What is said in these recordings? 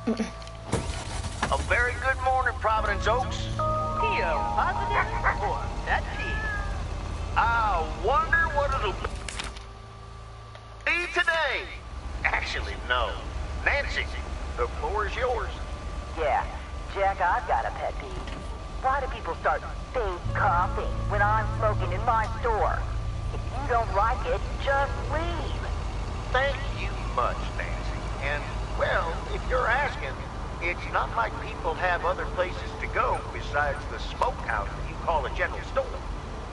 A very good morning, Providence Oaks. P.O. positive or that P? I wonder what it'll be today. Actually, no. Nancy, the floor is yours. Yeah, Jack, I've got a pet peeve. Why do people start fake coughing when I'm smoking in my store? If you don't like it, just leave. Thank you much, Nancy. And, well, if you're asking, it's not like people have other places to go besides the smokehouse that you call a general store.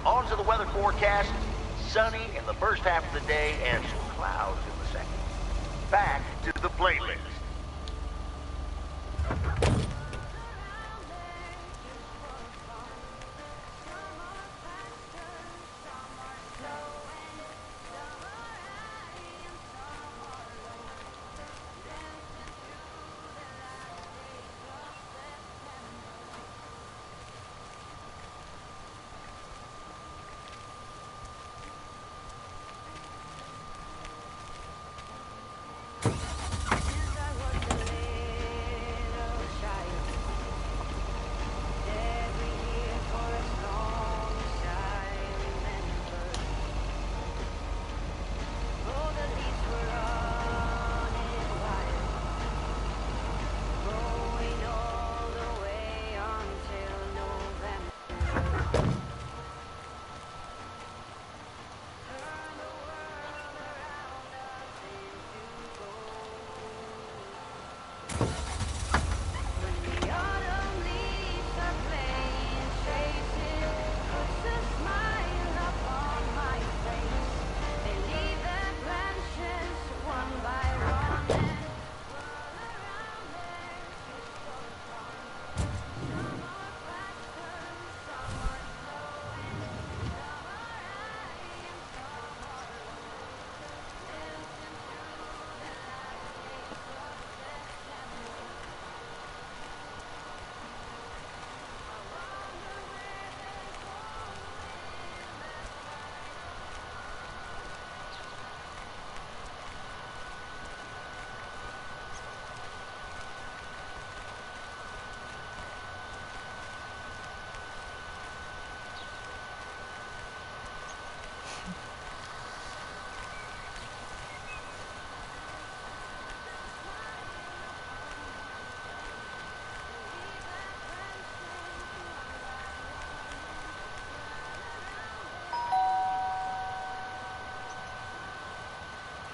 On to the weather forecast. Sunny in the first half of the day and some clouds in the second. Back to the playlist.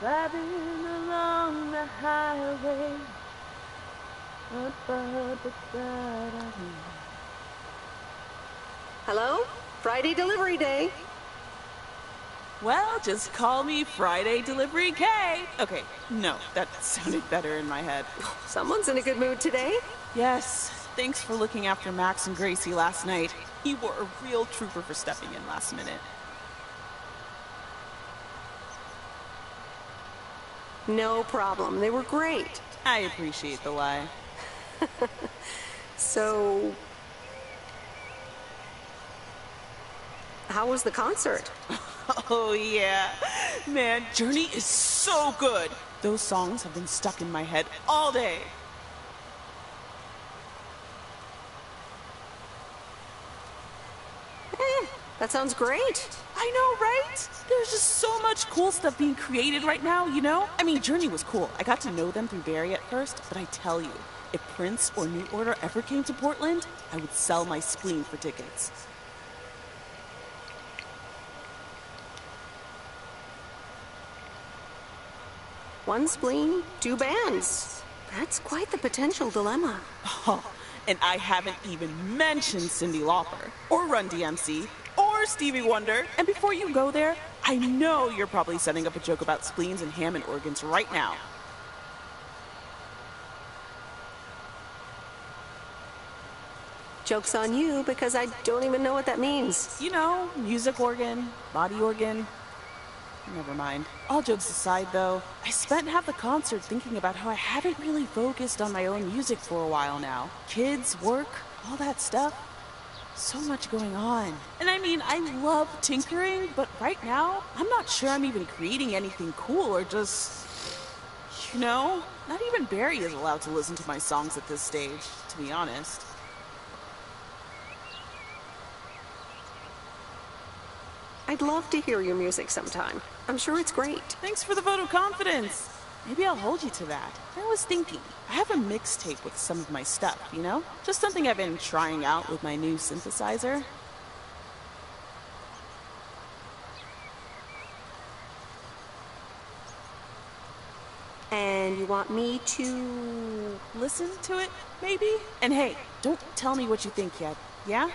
Driving along the highway. Hello? Friday delivery day. Well, just call me Friday Delivery K. Okay, no, that sounded better in my head. Someone's in a good mood today. Yes, thanks for looking after Max and Gracie last night. You were a real trooper for stepping in last minute. No problem. They were great. I appreciate the lie. So, how was the concert? Oh yeah. Man, Journey is so good. Those songs have been stuck in my head all day. That sounds great. I know, right? There's just so much cool stuff being created right now, you know? I mean, Journey was cool. I got to know them through Barry at first, but I tell you, if Prince or New Order ever came to Portland, I would sell my spleen for tickets. One spleen, two bands. That's quite the potential dilemma. Oh, and I haven't even mentioned Cyndi Lauper, or Run DMC, or Stevie Wonder. And before you go there, I know you're probably setting up a joke about spleens and Hammond organs right now. Joke's on you because I don't even know what that means. You know, music organ, body organ. Never mind. All jokes aside, though, I spent half the concert thinking about how I haven't really focused on my own music for a while now. Kids, work, all that stuff. So much going on. And I mean, I love tinkering, but right now, I'm not sure I'm even creating anything cool or just No, not even Barry is allowed to listen to my songs at this stage, to be honest. I'd love to hear your music sometime. I'm sure it's great. Thanks for the vote of confidence. Maybe I'll hold you to that. I was thinking, I have a mixtape with some of my stuff, you know? Just something I've been trying out with my new synthesizer. And you want me to... Listen to it, maybe? And hey, don't tell me what you think yet, yeah?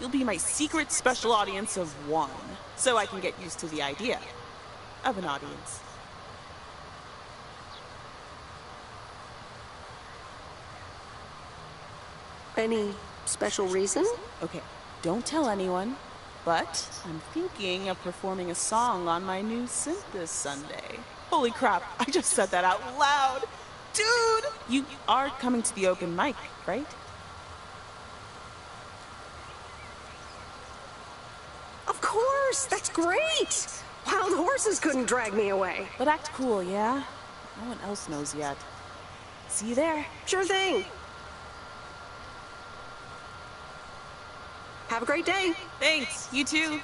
You'll be my secret special audience of one, so I can get used to the idea of an audience. Any special reason? Okay, don't tell anyone, but I'm thinking of performing a song on my new synth this Sunday. Holy crap, I just said that out loud! Dude! You are coming to the open mic, right? Of course! That's great! Wild horses couldn't drag me away. But act cool, yeah? No one else knows yet. See you there. Sure thing. Have a great day. Thanks, you too.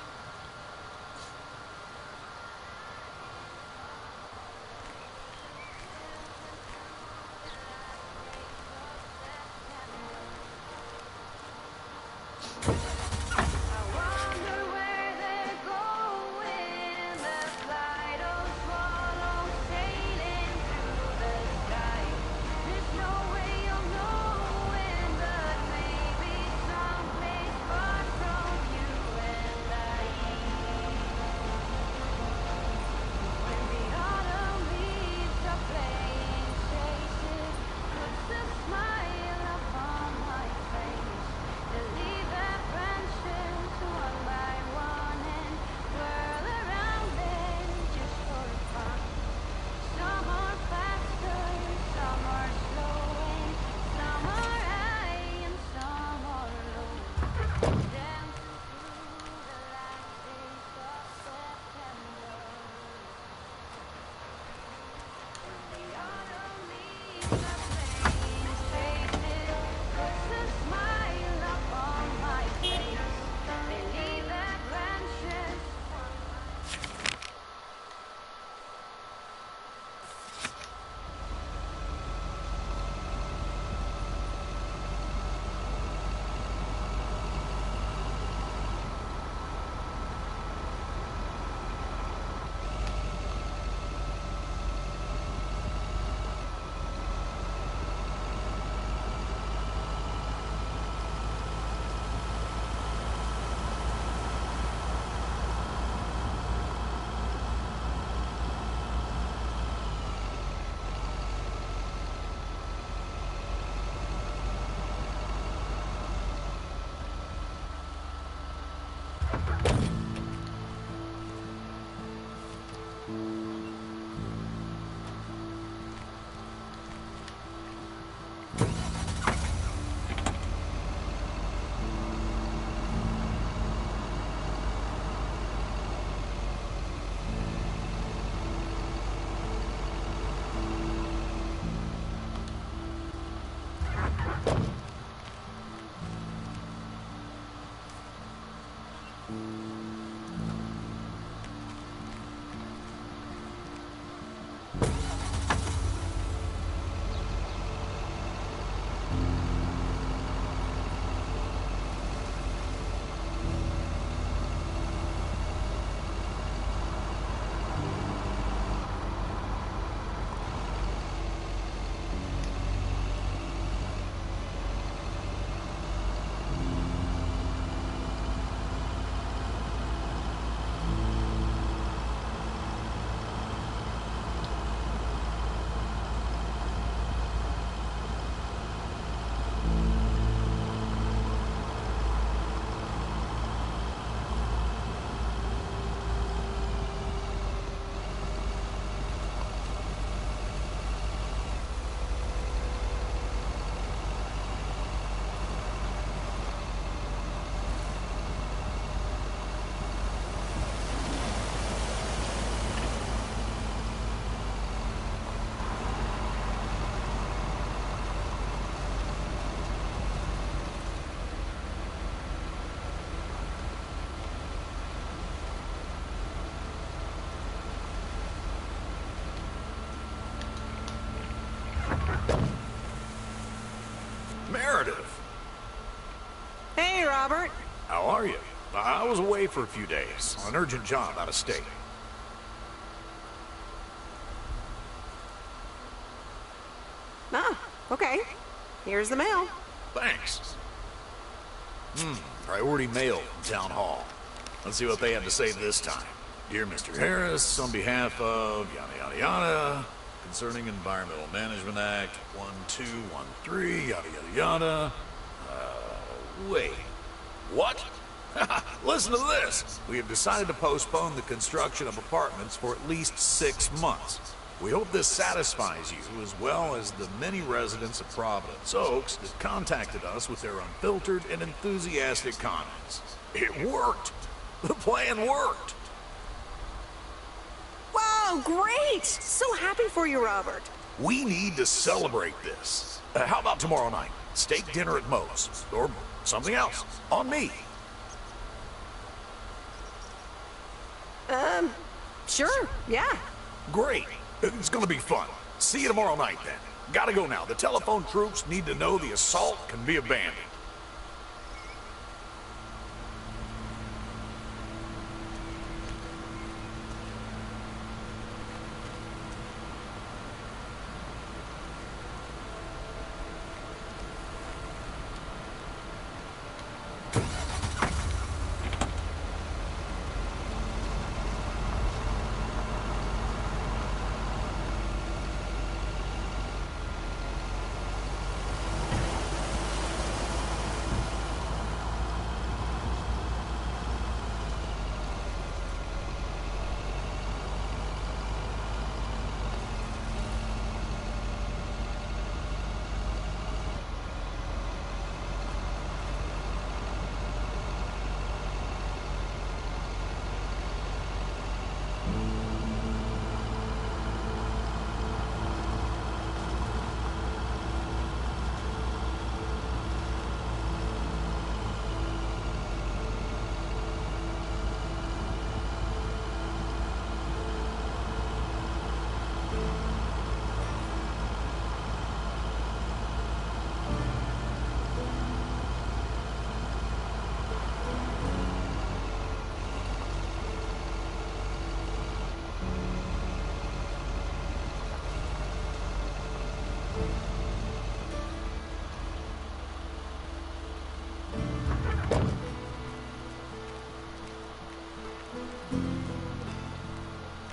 Robert. How are you? I was away for a few days on an urgent job out of state. Ah, okay. Here's the mail. Thanks. Priority mail from Town Hall. Let's see what they have to say this time. Dear Mr. Harris, on behalf of yada yada yada, concerning Environmental Management Act 1213, yada yada yada. Wait. What? Listen to this. We have decided to postpone the construction of apartments for at least 6 months. We hope this satisfies you, as well as the many residents of Providence Oaks that contacted us with their unfiltered and enthusiastic comments. It worked. The plan worked. Wow, great! So happy for you, Robert. We need to celebrate this. How about tomorrow night? Steak dinner at Moe's. Or something else. On me. Sure, yeah. Great. It's gonna be fun. See you tomorrow night, then. Gotta go now. The telephone troops need to know the assault can be abandoned.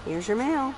Here's your mail.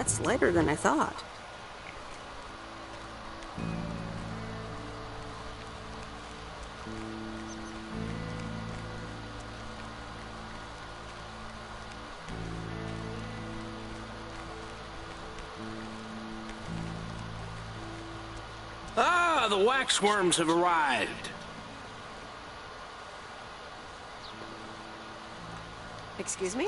That's lighter than I thought. Ah, the waxworms have arrived. Excuse me?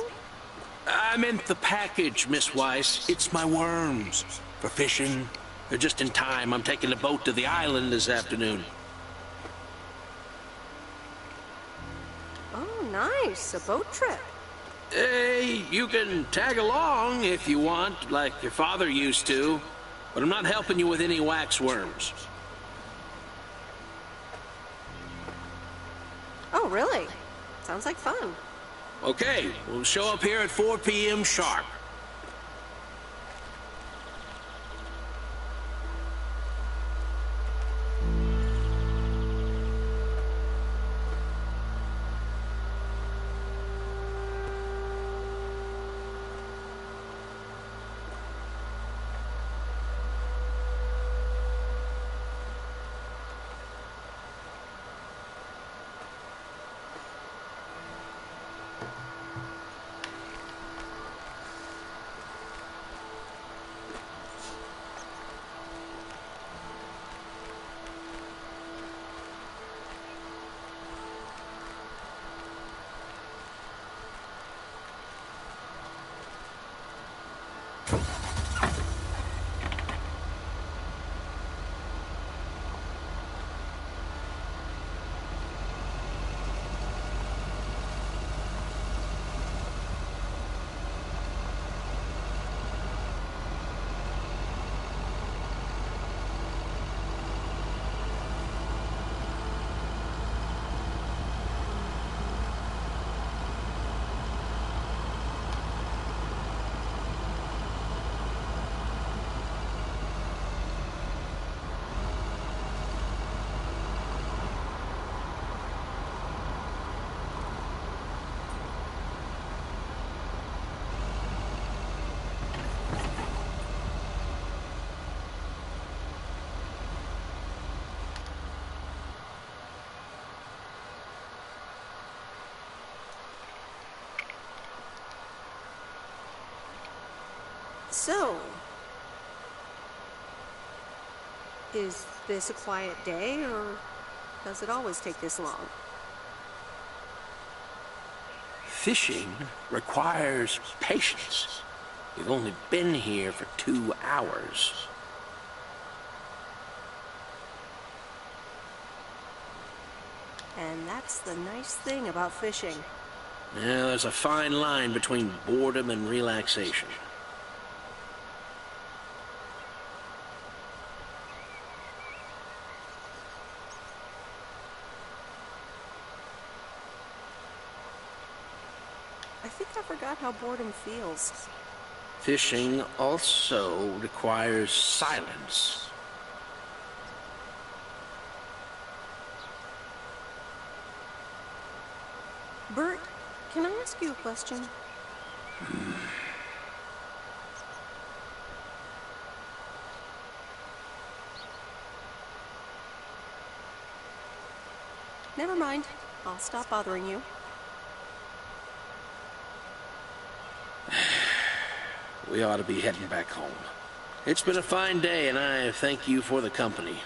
I meant the package, Miss Weiss. It's my worms. For fishing. They're just in time. I'm taking a boat to the island this afternoon. Oh, nice. A boat trip. Hey, you can tag along if you want, like your father used to. But I'm not helping you with any waxworms. Oh, really? Sounds like fun. Okay, we'll show up here at 4 p.m. sharp. So, is this a quiet day, or does it always take this long? Fishing requires patience. We've only been here for 2 hours. And that's the nice thing about fishing. Yeah, there's a fine line between boredom and relaxation. I think I forgot how boredom feels. Fishing also requires silence. Bert, can I ask you a question? Never mind. I'll stop bothering you. We ought to be heading back home. It's been a fine day, and I thank you for the company.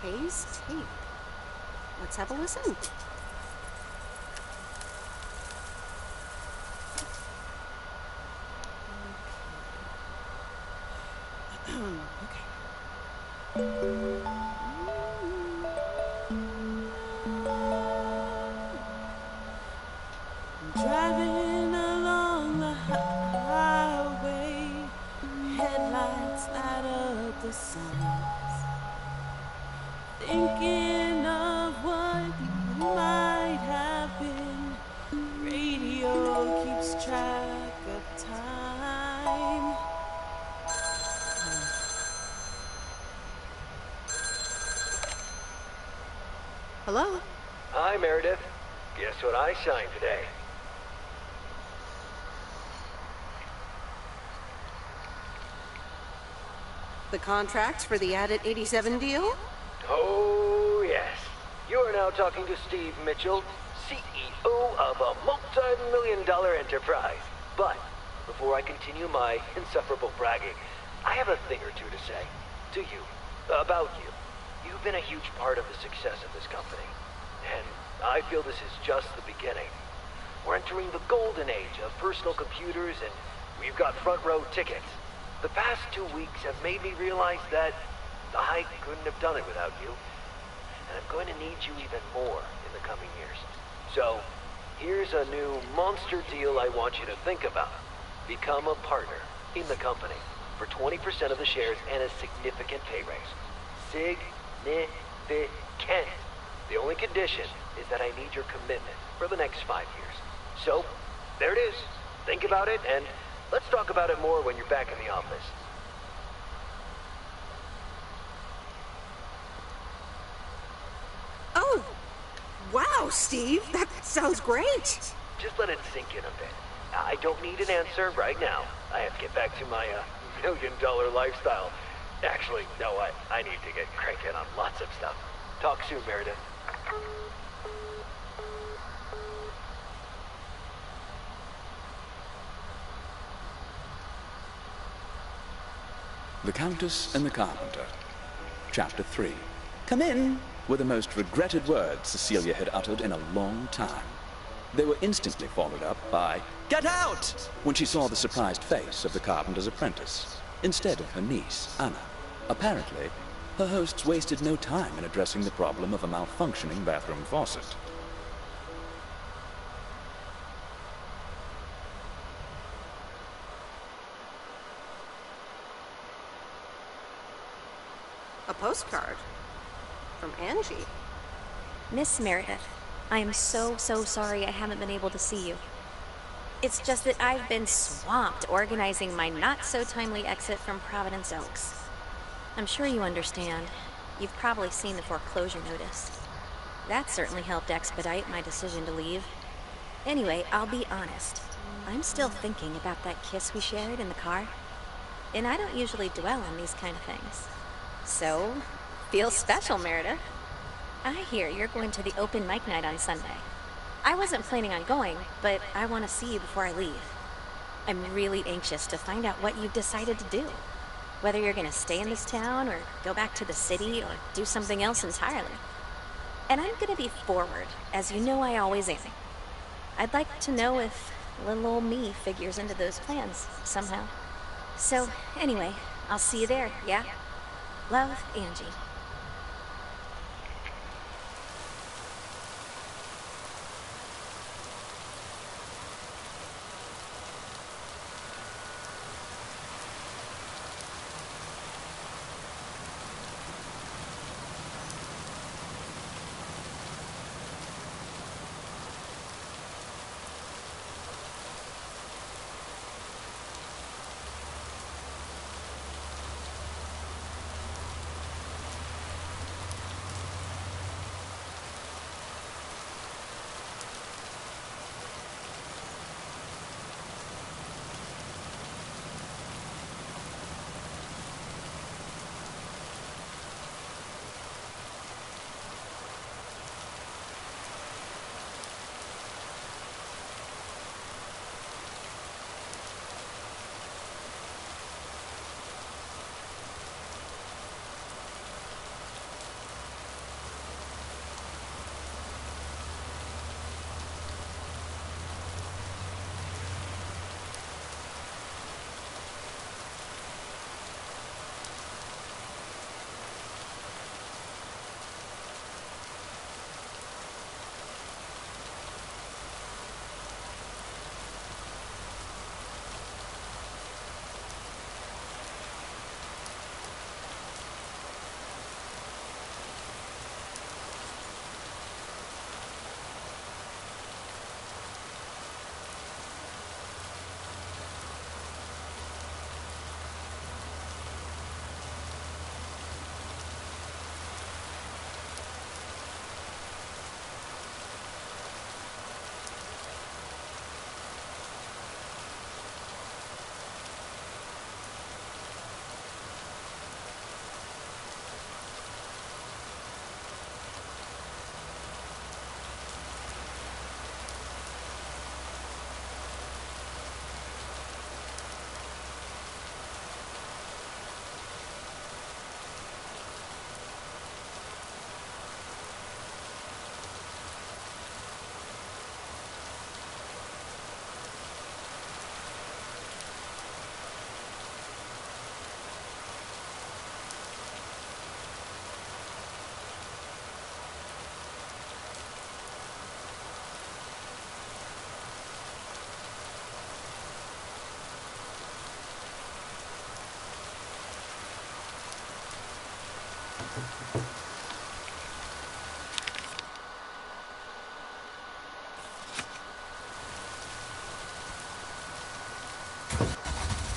Kay's tape. Let's have a listen. Driving along the highway, headlights light up the signs, thinking of what might have been. Radio keeps track of time. Hello? Hi, Meredith. Guess what I signed today? The contracts for the Addit 87 deal? Oh, yes. You are now talking to Steve Mitchell, CEO of a multi-million-dollar enterprise. But before I continue my insufferable bragging, I have a thing or two to say to you, about you. You've been a huge part of the success of this company, and I feel this is just the beginning. We're entering the golden age of personal computers, and we've got front row tickets. The past 2 weeks have made me realize that I couldn't have done it without you, and I'm going to need you even more in the coming years. So, here's a new monster deal I want you to think about. Become a partner in the company for 20% of the shares and a significant pay raise. Significant. The only condition is that I need your commitment for the next 5 years. So, there it is. Think about it, and let's talk about it more when you're back in the office. Oh, wow, Steve. That sounds great. Just let it sink in a bit. I don't need an answer right now. I have to get back to my million-dollar lifestyle. Actually, no, I need to get cranking on lots of stuff. Talk soon, Meredith. The Countess and the Carpenter. Chapter 3. Come in, were the most regretted words Cecilia had uttered in a long time. They were instantly followed up by, "Get out!" when she saw the surprised face of the carpenter's apprentice, instead of her niece, Anna. Apparently, her hosts wasted no time in addressing the problem of a malfunctioning bathroom faucet. A postcard. From Angie. Miss Meredith, I am so sorry I haven't been able to see you. It's just that I've been swamped organizing my not-so-timely exit from Providence Oaks. I'm sure you understand. You've probably seen the foreclosure notice. That certainly helped expedite my decision to leave. Anyway, I'll be honest. I'm still thinking about that kiss we shared in the car. And I don't usually dwell on these kind of things. So, feels special, Meredith. I hear you're going to the open mic night on Sunday. I wasn't planning on going, but I want to see you before I leave. I'm really anxious to find out what you've decided to do. Whether you're going to stay in this town, or go back to the city, or do something else entirely. And I'm going to be forward, as you know I always am. I'd like to know if little old me figures into those plans, somehow. So, anyway, I'll see you there, yeah? Love, Angie.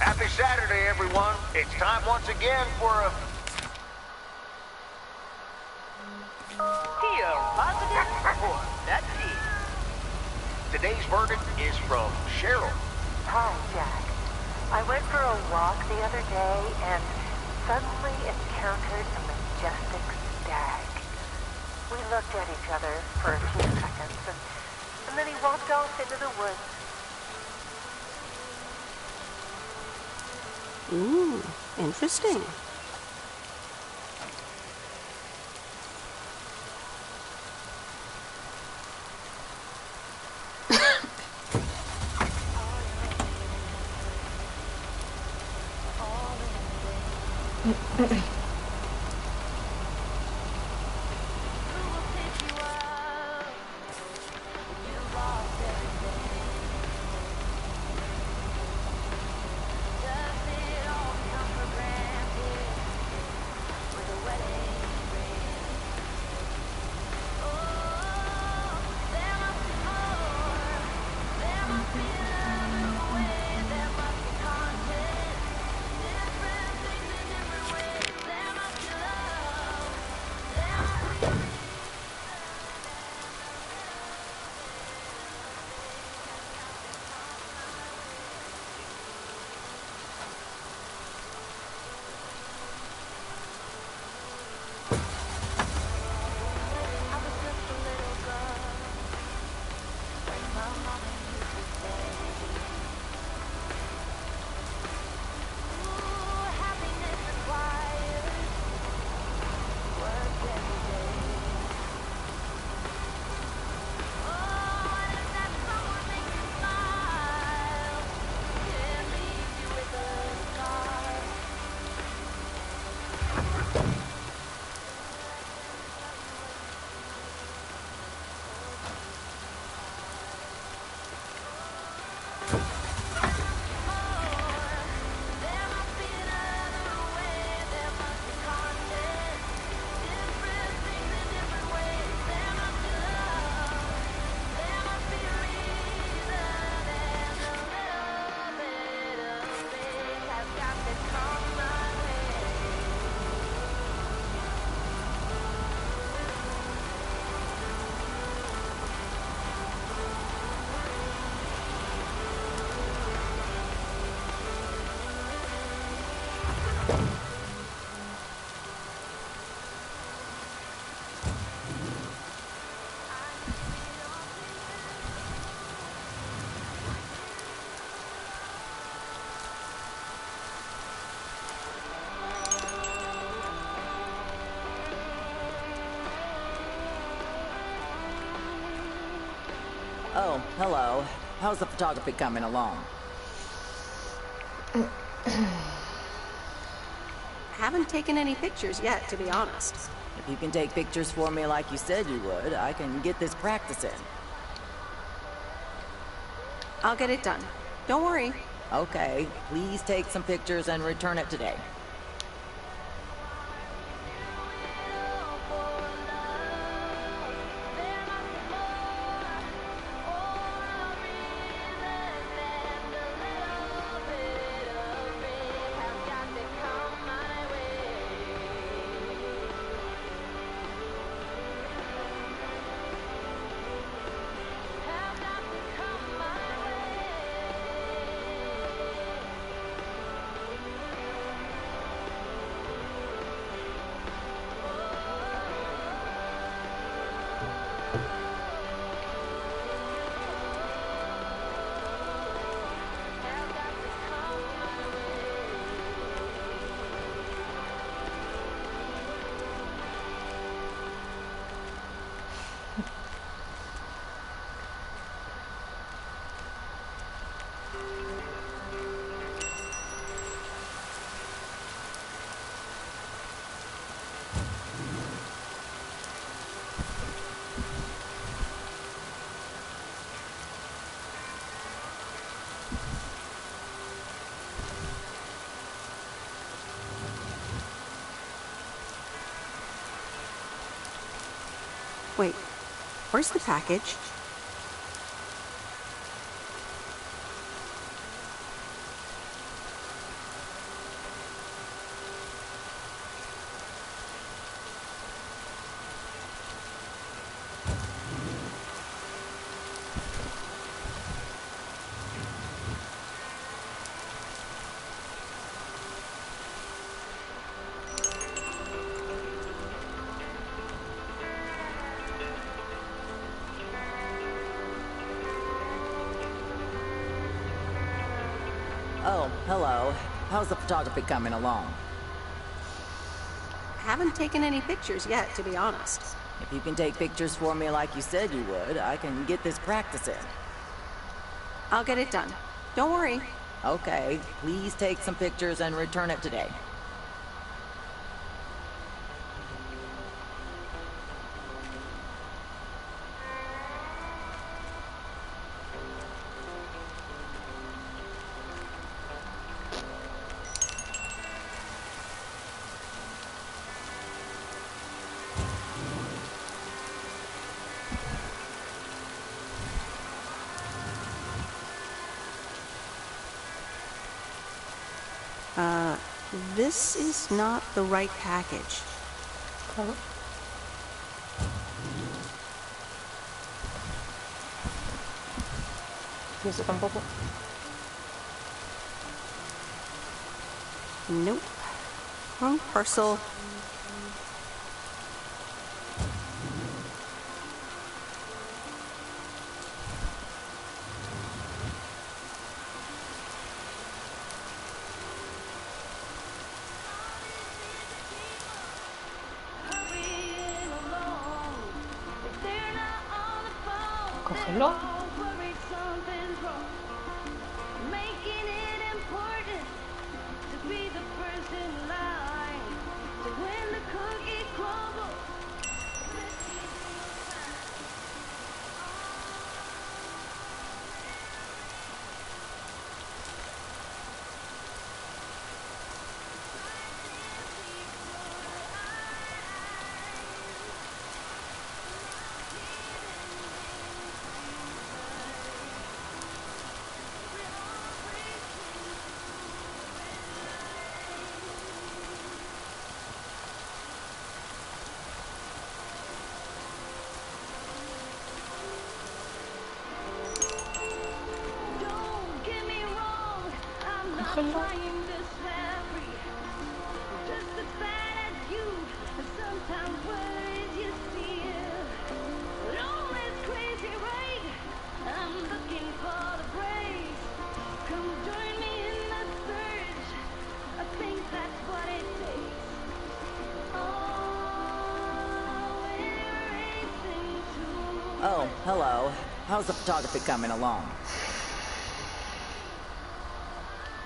Happy Saturday, everyone. It's time once again for a... Theo positive or that P. Today's verdict is from Cheryl. Hi, Jack. I went for a walk the other day and suddenly encountered a majestic stag. We looked at each other for a few seconds, and then he walked off into the woods. Ooh, interesting. Oh, hello. How's the photography coming along? Haven't taken any pictures yet, to be honest. If you can take pictures for me like you said you would, I can get this practice in. I'll get it done. Don't worry. Okay, please take some pictures and return it today. Wait, where's the package? Oh, hello. How's the photography coming along? Haven't taken any pictures yet, to be honest. If you can take pictures for me like you said you would, I can get this practice in. I'll get it done. Don't worry. Okay, please take some pictures and return it today. This is not the right package. ¿Y eso tampoco? Nope. Wrong parcel. Cógelo. Cógelo. Oh, hello. How's the photography coming along?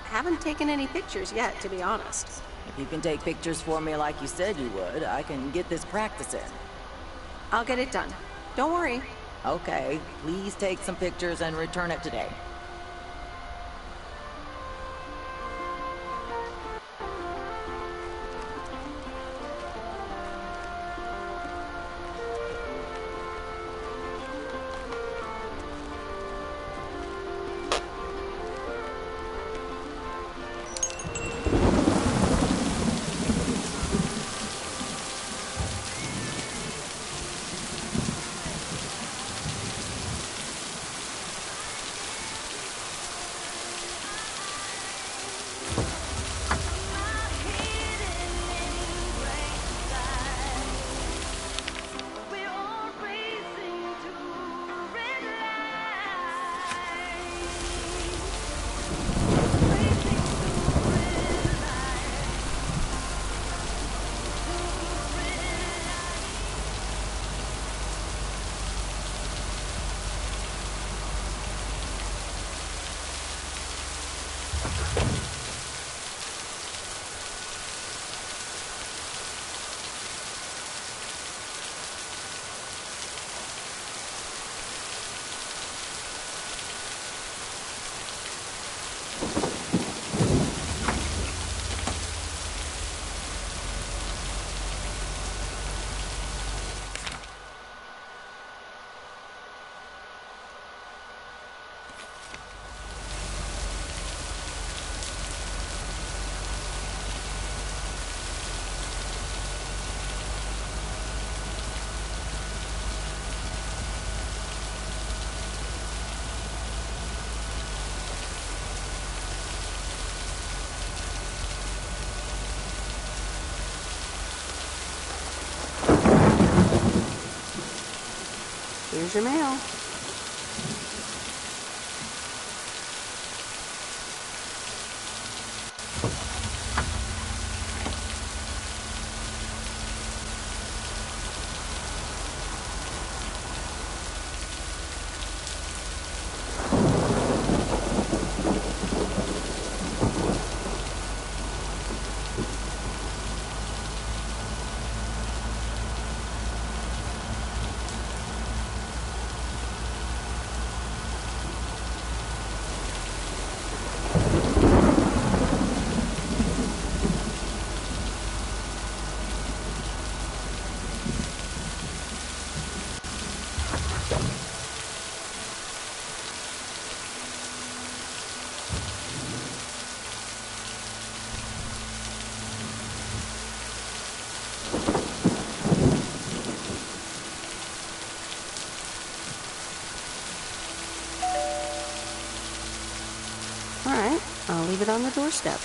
Haven't taken any pictures yet, to be honest. If you can take pictures for me like you said you would, I can get this practice in. I'll get it done. Don't worry. Okay, please take some pictures and return it today. Here's your mail. All right, I'll leave it on the doorstep.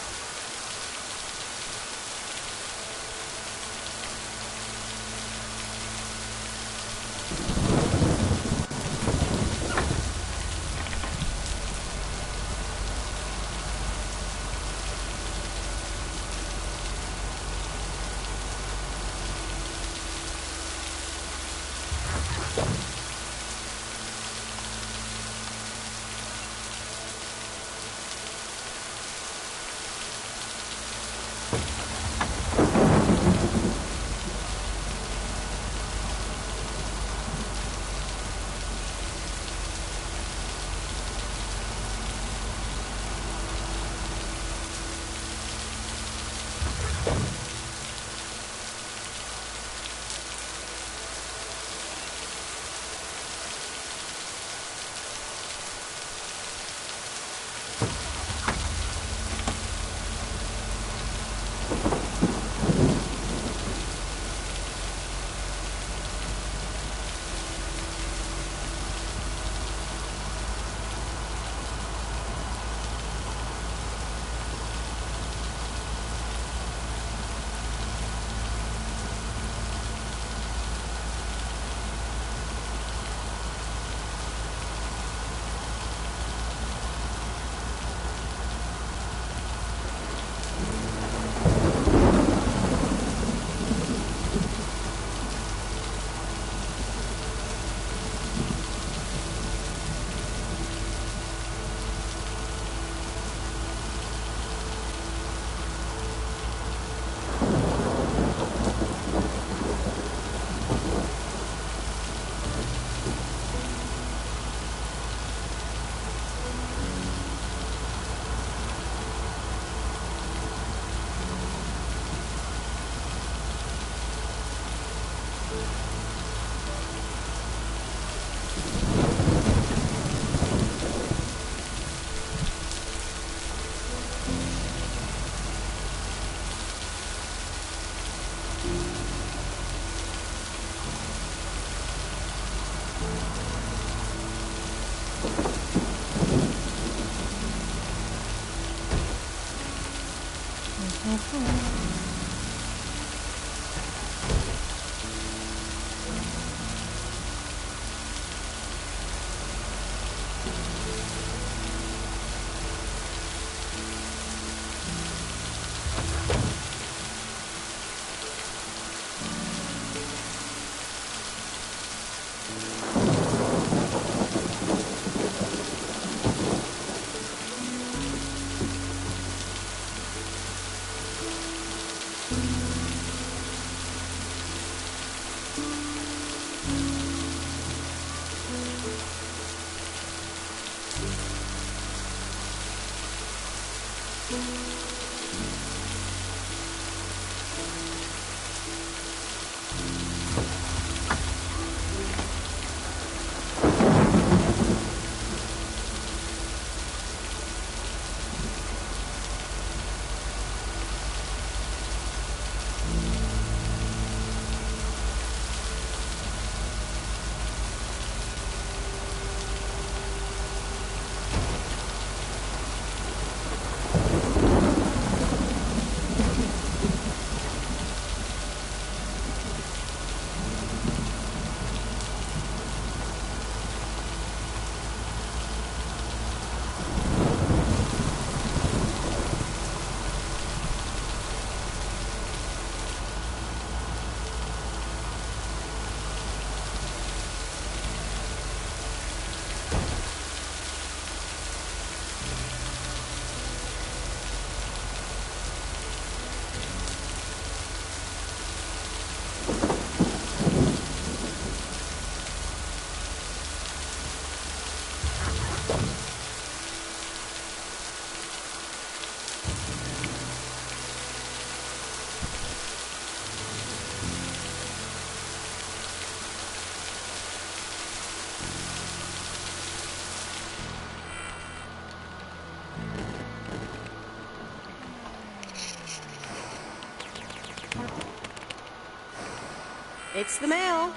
It's the mail.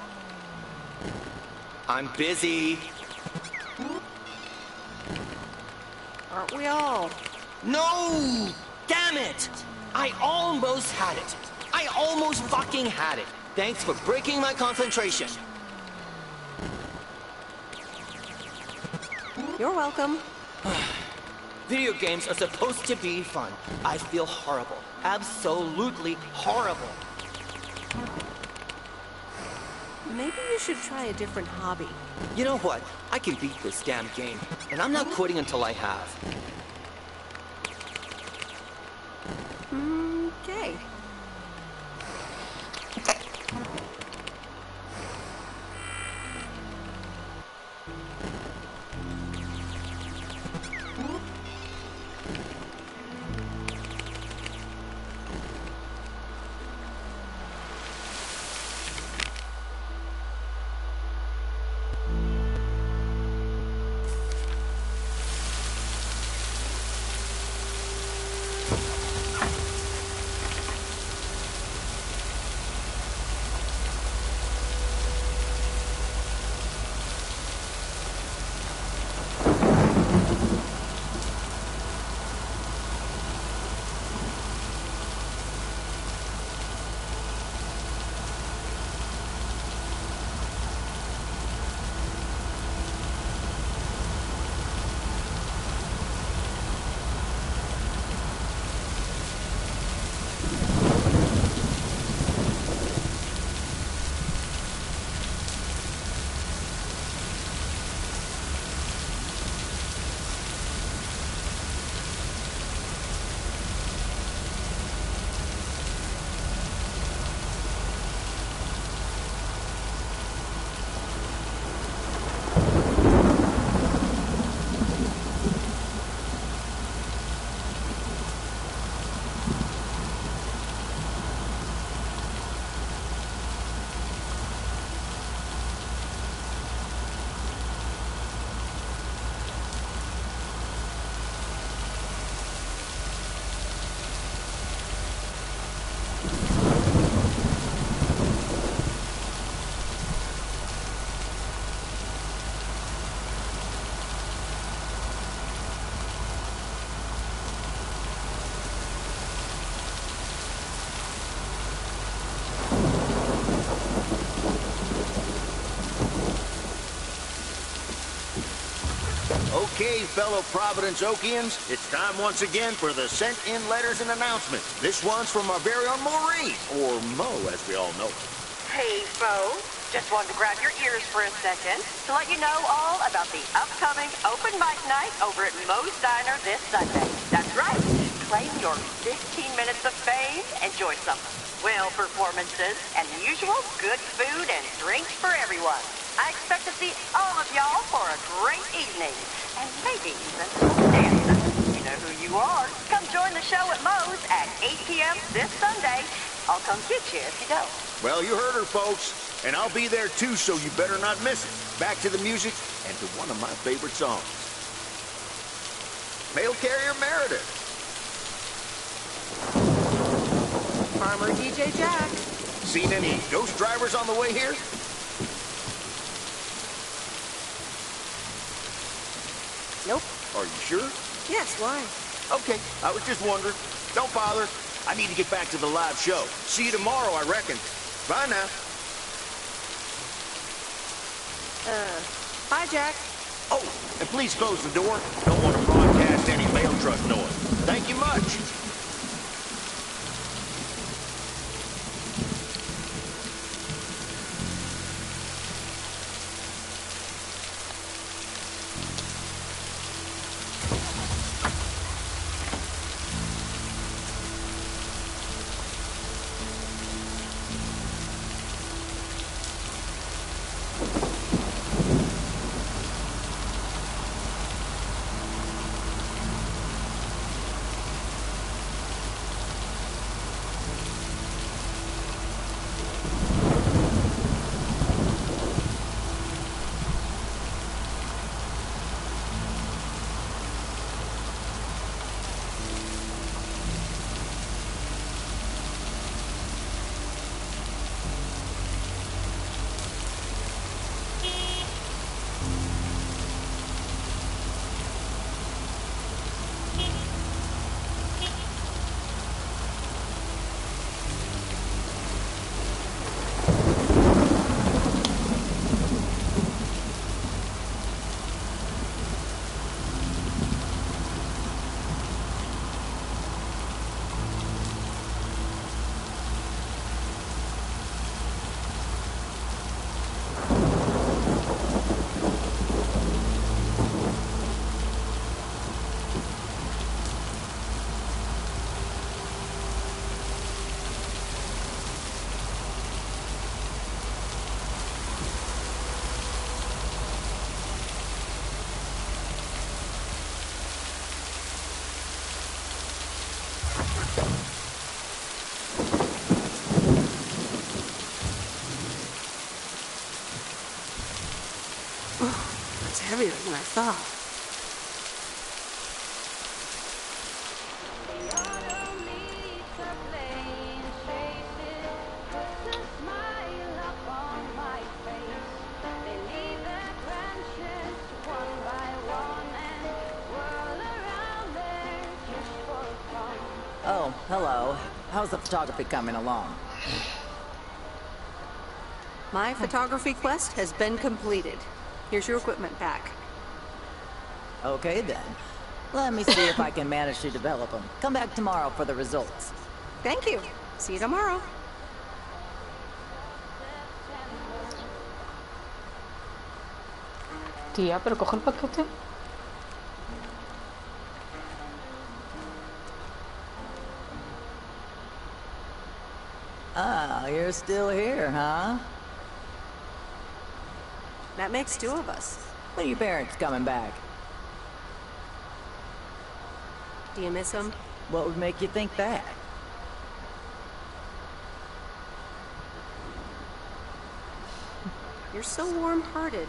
I'm busy. Aren't we all? No! Damn it! I almost had it. I almost fucking had it. Thanks for breaking my concentration. You're welcome. Video games are supposed to be fun. I feel horrible. Absolutely horrible. Maybe you should try a different hobby. You know what? I can beat this damn game, and I'm not quitting until I have. Okay. Okay, fellow Providence Okians, it's time once again for the sent-in letters and announcements. This one's from our very own Maureen, or Mo, as we all know. Hey, folks. Just wanted to grab your ears for a second to let you know all about the upcoming open mic night over at Mo's Diner this Sunday. That's right. Claim your 15 minutes of fame. Enjoy some swell performances and the usual good food and drinks for everyone. I expect to see all of y'all for a great evening. And maybe even some dancing. You know who you are. Come join the show at Mo's at 8 p.m. this Sunday. I'll come get you if you don't. Well, you heard her, folks. And I'll be there too, so you better not miss it. Back to the music and to one of my favorite songs. Mail Carrier Meredith. Farmer DJ Jack. Seen any ghost drivers on the way here? Nope. Are you sure? Yes, why? Okay, I was just wondering. Don't bother. I need to get back to the live show. See you tomorrow, I reckon. Bye now. Bye, Jack. Oh, and please close the door. Don't want to broadcast any mail truck noise. Thank you much. heavier than I thought. Oh, hello. How's the photography coming along? My photography quest has been completed. Here's your equipment back. Okay, then. Let me see if I can manage to develop them. Come back tomorrow for the results. Thank you. See you tomorrow. Tía, pero coge el paquete. Ah, you're still here, huh? That makes two of us. When are your parents coming back? Do you miss them? What would make you think that? You're so warm-hearted.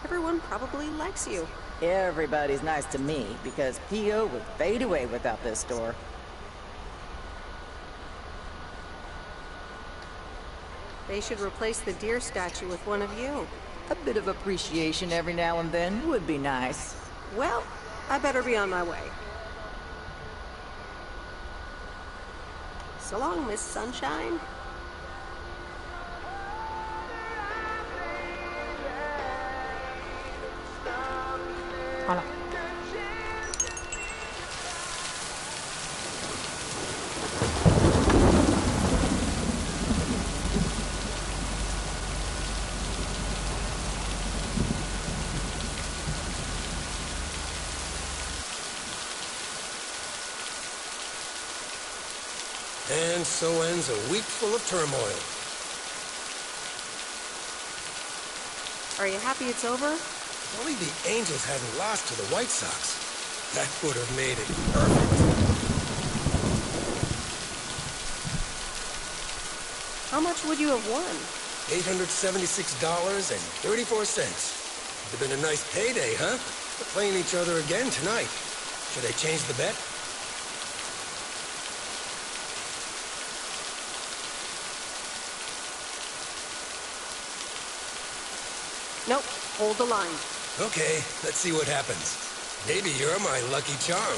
Everyone probably likes you. Everybody's nice to me, because P.O. would fade away without this store. They should replace the deer statue with one of you. A bit of appreciation every now and then would be nice. Well, I better be on my way. So long, Miss Sunshine. Hala. And so ends a week full of turmoil. Are you happy it's over? If only the Angels hadn't lost to the White Sox. That would have made it perfect. How much would you have won? $876.34. Would have been a nice payday, huh? We're playing each other again tonight. Should I change the bet? Nope. Hold the line. Okay, let's see what happens. Maybe you're my lucky charm.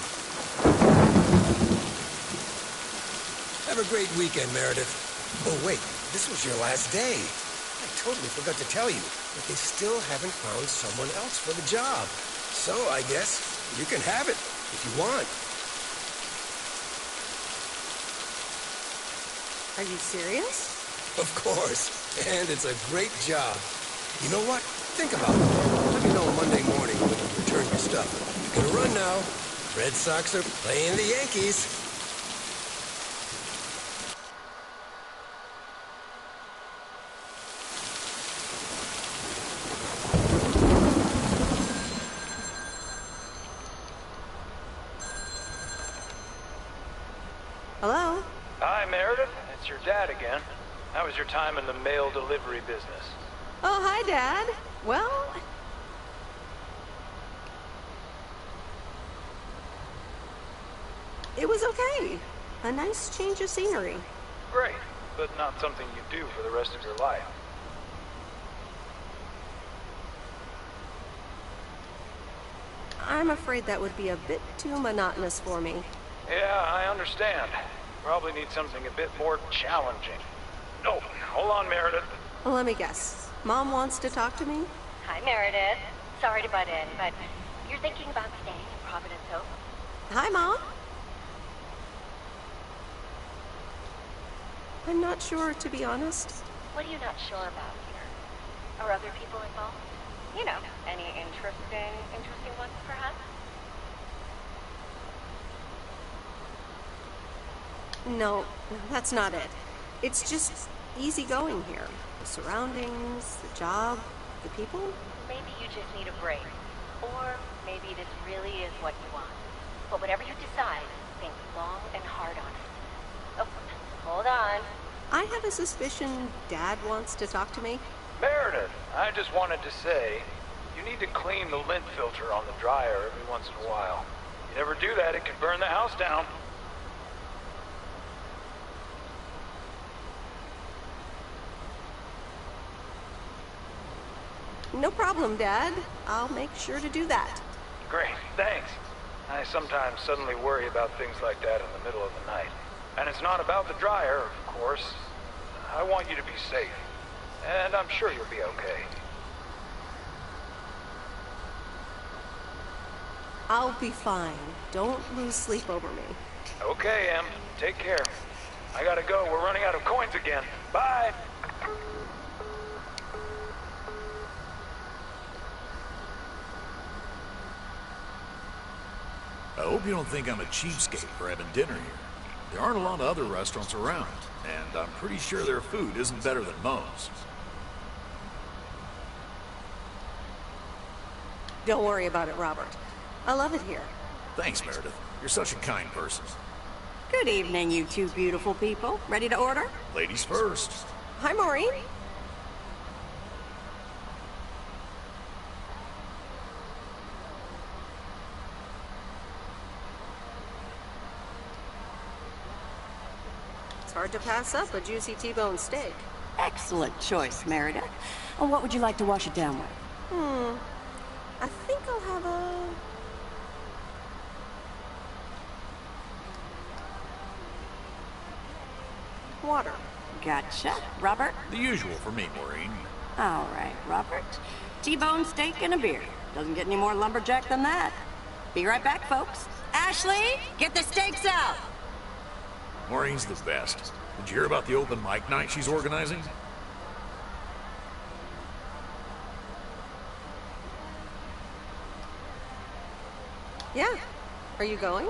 Have a great weekend, Meredith. Oh, wait, this was your last day. I totally forgot to tell you, but they still haven't found someone else for the job. So I guess you can have it if you want. Are you serious? Of course, and it's a great job. You know what? Think about it. Let me know Monday morning when you return your stuff. You can run now. Red Sox are playing the Yankees. Hello? Hi, Meredith. It's your dad again. How was your time in the mail delivery business? Oh, hi, Dad. Well... it was okay. A nice change of scenery. Great, but not something you do for the rest of your life. I'm afraid that would be a bit too monotonous for me. Yeah, I understand. Probably need something a bit more challenging. No, hold on, Meredith. Well, let me guess. Mom wants to talk to me? Hi, Meredith. Sorry to butt in, but you're thinking about staying in Providence Oak? Hi, Mom. I'm not sure, to be honest. What are you not sure about here? Are other people involved? You know, any interesting ones, perhaps? No, that's not it. It's just easy going here. The surroundings, the job, the people. Maybe you just need a break. Or maybe this really is what you want. But whatever you decide, think long and hard on it. Oh, hold on. I have a suspicion Dad wants to talk to me. Meredith, I just wanted to say, you need to clean the lint filter on the dryer every once in a while. You never do that, it can burn the house down. No problem, Dad. I'll make sure to do that. Great, thanks. I sometimes suddenly worry about things like that in the middle of the night. And it's not about the dryer, of course. I want you to be safe. And I'm sure you'll be okay. I'll be fine. Don't lose sleep over me. Okay, Em. Take care. I gotta go. We're running out of coins again. Bye! I hope you don't think I'm a cheapskate for having dinner here. There aren't a lot of other restaurants around, and I'm pretty sure their food isn't better than most. Don't worry about it, Robert. I love it here. Thanks, Meredith. You're such a kind person. Good evening, you two beautiful people. Ready to order? Ladies first. Hi, Maureen. It's hard to pass up a juicy T-bone steak. Excellent choice, Meredith. Well, what would you like to wash it down with? I think I'll have a... water. Gotcha. Robert? The usual for me, Maureen. All right, Robert. T-bone steak and a beer. Doesn't get any more lumberjack than that. Be right back, folks. Ashley, get the steaks out! Maureen's the best. Did you hear about the open mic night she's organizing? Yeah. Are you going?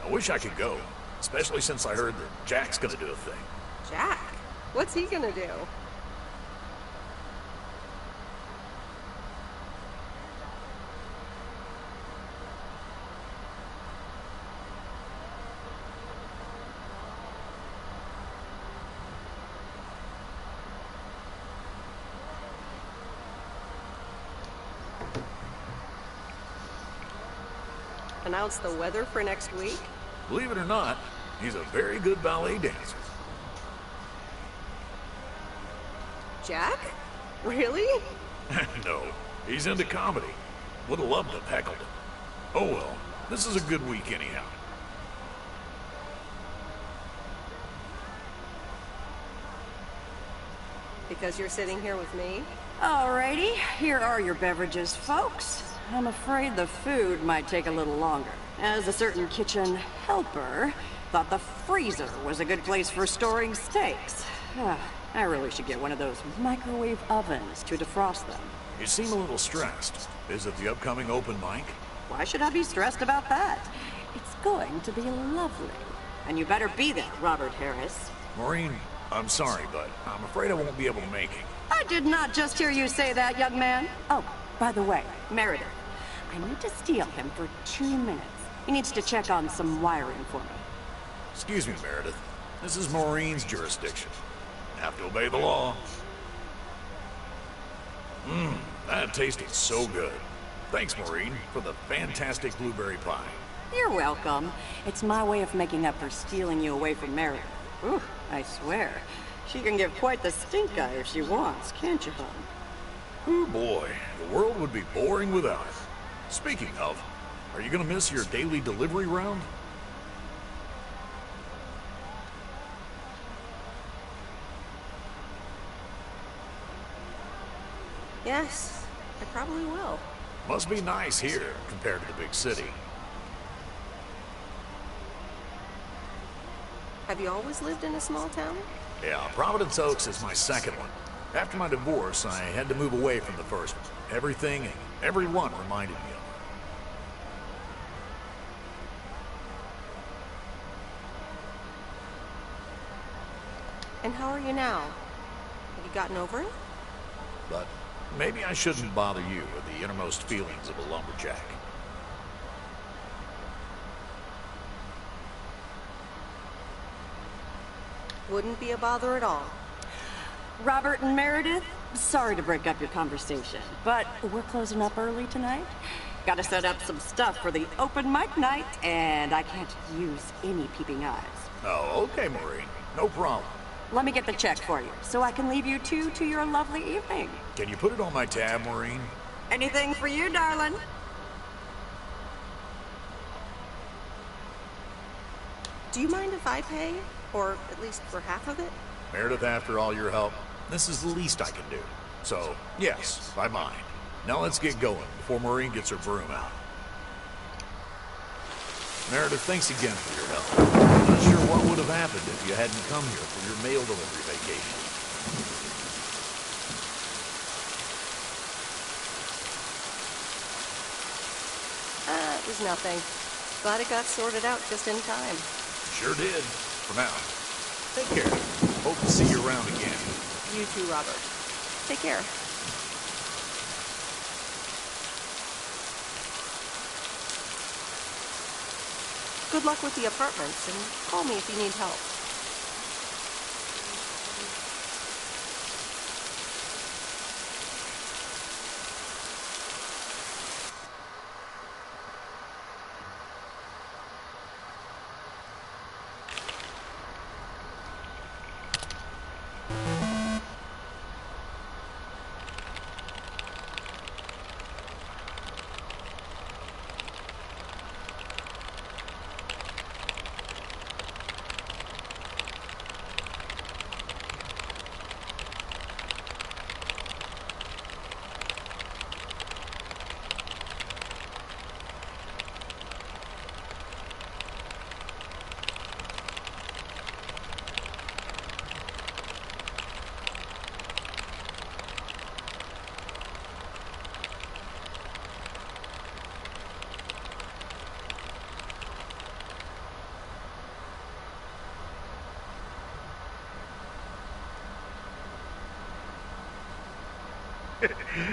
I wish I could go, especially since I heard that Jack's gonna do a thing. Jack? What's he gonna do? Announce the weather for next week? Believe it or not, he's a very good ballet dancer. Jack? Really? No, he's into comedy. Would have loved to have heckled him. Oh well, this is a good week anyhow. Because you're sitting here with me? Alrighty, here are your beverages, folks. I'm afraid the food might take a little longer, as a certain kitchen helper thought the freezer was a good place for storing steaks. I really should get one of those microwave ovens to defrost them. You seem a little stressed. Is it the upcoming open mic? Why should I be stressed about that? It's going to be lovely. And you better be there, Robert Harris. Maureen, I'm sorry, but I'm afraid I won't be able to make it. I did not just hear you say that, young man. Oh, by the way, Meredith, I need to steal him for 2 minutes. He needs to check on some wiring for me. Excuse me, Meredith. This is Maureen's jurisdiction. Have to obey the law. That tasted so good. Thanks, Maureen, for the fantastic blueberry pie. You're welcome. It's my way of making up for stealing you away from Meredith. Ooh, I swear. She can give quite the stink eye if she wants, can't you, hon? Oh boy, the world would be boring without it. Speaking of, are you gonna miss your daily delivery round? Yes, I probably will. Must be nice here compared to the big city. Have you always lived in a small town? Yeah, Providence Oaks is my second one. After my divorce, I had to move away from the first one. Everything and everyone reminded me of it. And how are you now? Have you gotten over it? But maybe I shouldn't bother you with the innermost feelings of a lumberjack. Wouldn't be a bother at all. Robert and Meredith, Sorry to break up your conversation, but we're closing up early tonight. Gotta set up some stuff for the open mic night, and I can't use any peeping eyes. Oh, okay, Maureen. No problem. Let me get the check for you, so I can leave you two to your lovely evening. Can you put it on my tab, Maureen? Anything for you, darling. Do you mind if I pay? Or at least for half of it? Meredith, after all your help, this is the least I can do. So, yes, I mind. Now let's get going before Maureen gets her broom out. Meredith, thanks again for your help. I'm not sure what would have happened if you hadn't come here for your mail delivery vacation. It was nothing. Glad it got sorted out just in time. Sure did. For now. Take care. Hope to see you around again. You too, Robert. Take care. Good luck with the apartments, and call me if you need help.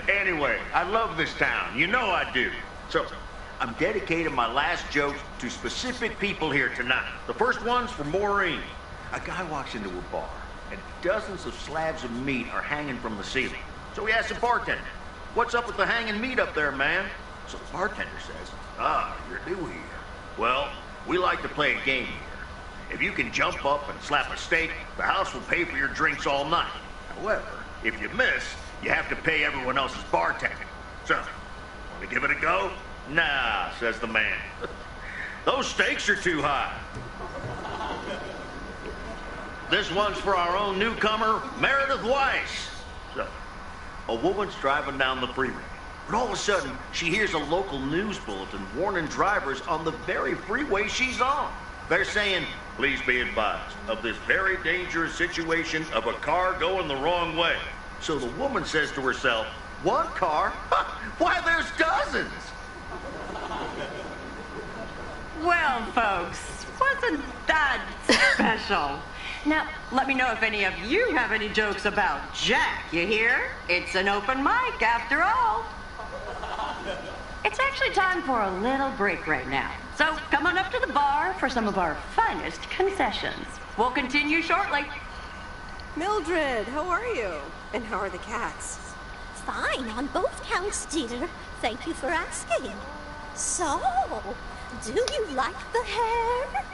Anyway, I love this town. You know I do. So, I'm dedicating my last joke to specific people here tonight. The first one's for Maureen. A guy walks into a bar, and dozens of slabs of meat are hanging from the ceiling. So he asks the bartender, "What's up with the hanging meat up there, man?" So the bartender says, "Ah, you're new here. Well, we like to play a game here. If you can jump up and slap a steak, the house will pay for your drinks all night. However, if you miss, you have to pay everyone else's bartending. So, want to give it a go?" "Nah," says the man. "Those stakes are too high." This one's for our own newcomer, Meredith Weiss. So, a woman's driving down the freeway, but all of a sudden, she hears a local news bulletin warning drivers on the very freeway she's on. They're saying, "Please be advised of this very dangerous situation of a car going the wrong way." So the woman says to herself, "One car? Why, there's dozens!" Well, folks, wasn't that special? Now, let me know if any of you have any jokes about Jack, you hear? It's an open mic after all. It's actually time for a little break right now. So come on up to the bar for some of our finest concessions. We'll continue shortly. Mildred, how are you? And how are the cats? Fine on both counts, dear. Thank you for asking. So, do you like the hair?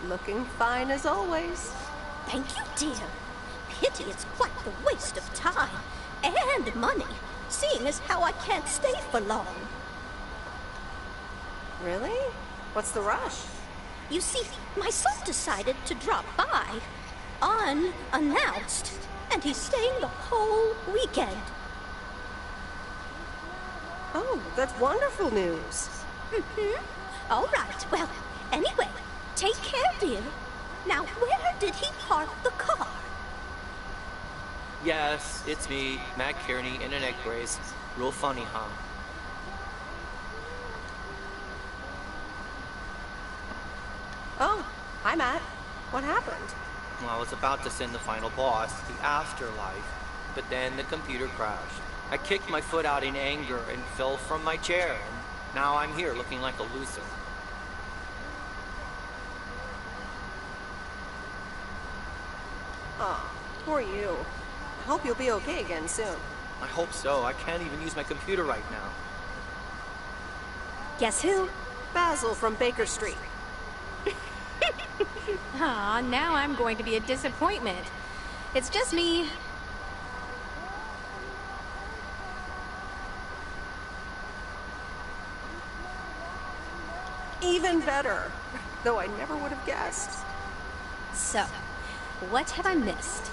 Looking fine as always. Thank you, dear. Pity it's quite the waste of time and money, seeing as how I can't stay for long. Really? What's the rush? You see, my son decided to drop by, unannounced, and he's staying the whole weekend. Oh, that's wonderful news. Mm-hmm. All right, well, anyway, take care, dear. Now, where did he park the car? Yes, it's me, Matt Kearney, in an egg brace. Real funny, huh? Oh, hi, Matt. What happened? Well, I was about to send the final boss, the afterlife, but then the computer crashed. I kicked my foot out in anger and fell from my chair, and now I'm here looking like a loser. Oh, poor you. I hope you'll be okay again soon. I hope so. I can't even use my computer right now. Guess who? Basil from Baker Street. Aw, now I'm going to be a disappointment. It's just me. Even better. Though I never would have guessed. So, what have I missed?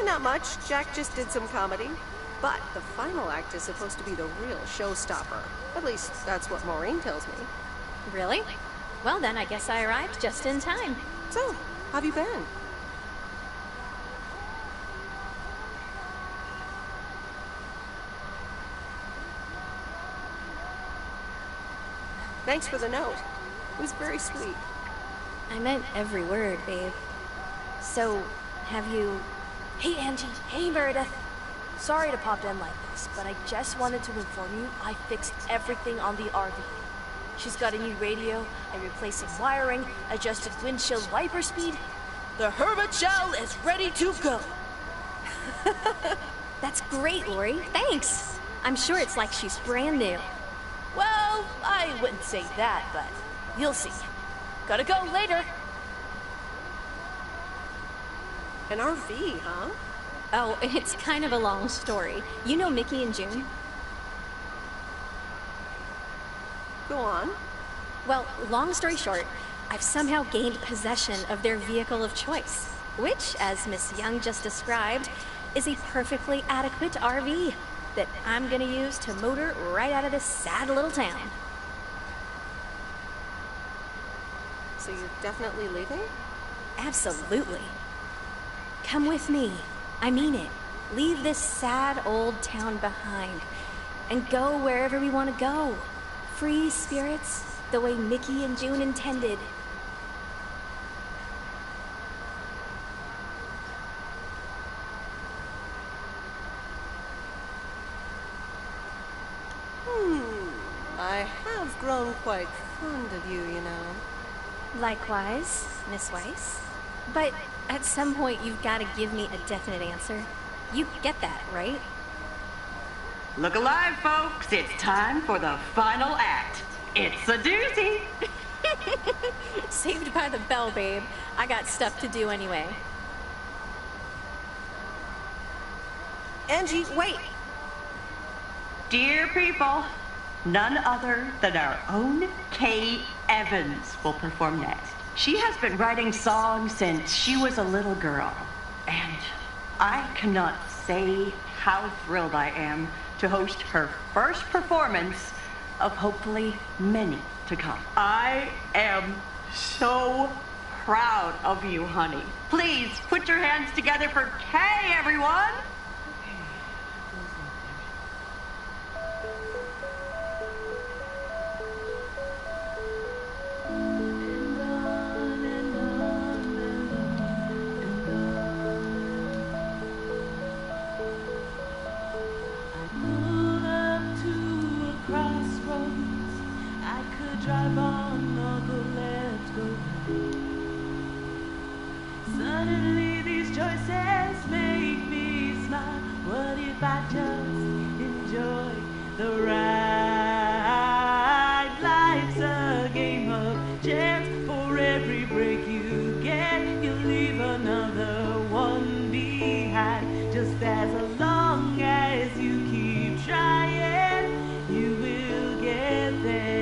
Not much. Jack just did some comedy. But the final act is supposed to be the real showstopper. At least, that's what Maureen tells me. Really? Well then, I guess I arrived just in time. So, how've you been? Thanks for the note. It was very sweet. I meant every word, babe. So, have you... Hey, Angie. Hey, Meredith. Sorry to pop in like this, but I just wanted to inform you I fixed everything on the RV. She's got a new radio, I replaced some wiring, adjusted windshield wiper speed. The Hermit Shell is ready to go. That's great, Lori. Thanks. I'm sure it's like she's brand new. Well, I wouldn't say that, but you'll see. Gotta go later. An RV, huh? Oh, it's kind of a long story. You know Mickey and June? Go on. Well, long story short, I've somehow gained possession of their vehicle of choice, which, as Miss Young just described, is a perfectly adequate RV that I'm gonna use to motor right out of this sad little town. So you're definitely leaving? Absolutely. Come with me. I mean it. Leave this sad old town behind and go wherever we want to go. Free spirits, the way Mickey and June intended. I have grown quite fond of you, you know. Likewise, Miss Weiss. But at some point, you've got to give me a definite answer. You get that, right? Look alive, folks. It's time for the final act. It's a doozy. Saved by the bell, babe. I got stuff to do anyway. Angie, wait! Dear people, none other than our own Kay Evans will perform next. She has been writing songs since she was a little girl, and I cannot say how thrilled I am to host her first performance of hopefully many to come. I am so proud of you, honey. Please put your hands together for Kay, everyone. Drive on or go left, go right. Suddenly these choices make me smile. What if I just enjoy the ride? Life's a game of chance. For every break you get, you leave another one behind. Just as long as you keep trying, you will get there.